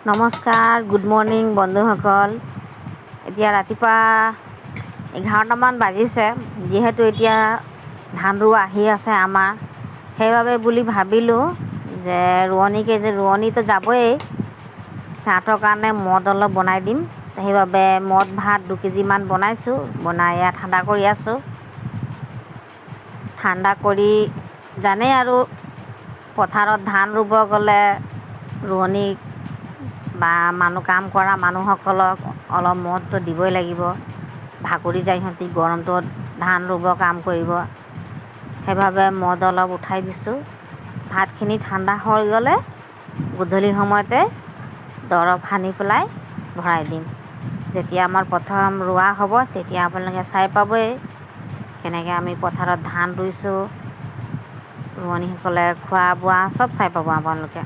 নমস্কাৰ, good morning বন্ধুসকল। এতিয়া ৰাতিপুৱা 11টামান বাজিছে। যিহেতু এতিয়া ধান ৰোৱা আহি আছে আমাৰ, সেইবাবে বুলি ভাবিলোঁ যে ৰোৱনীতো যাবই, সিহঁতৰ কাৰণে মদ অলপ বনাই দিম। সেইবাবে মদ ভাত 2 কেজিমান বনাইছোঁ, বনাই এয়া ঠাণ্ডা কৰি আছোঁ। ঠাণ্ডা কৰি জানেই আৰু পথাৰত ধান ৰুব গ'লে ৰোৱনীক বা কাম কৰা মানুহসকলক অলপ মদটো দিবই লাগিব। ভাগৰি যায় সিহঁতি গৰমটোত ধান ৰুব কাম কৰিব। সেইবাবে মদ অলপ উঠাই দিছোঁ। ভাতখিনি ঠাণ্ডা হৈ গ'লে গধূলি সময়তে দৰৱ সানি পেলাই ভৰাই দিম। যেতিয়া আমাৰ প্ৰথম ৰোৱা হ'ব তেতিয়া আপোনালোকে চাই পাবই কেনেকৈ আমি পথাৰত ধান ৰুইছোঁ। ৰোৱনীসকলে খোৱা বোৱা চব চাই পাব আপোনালোকে।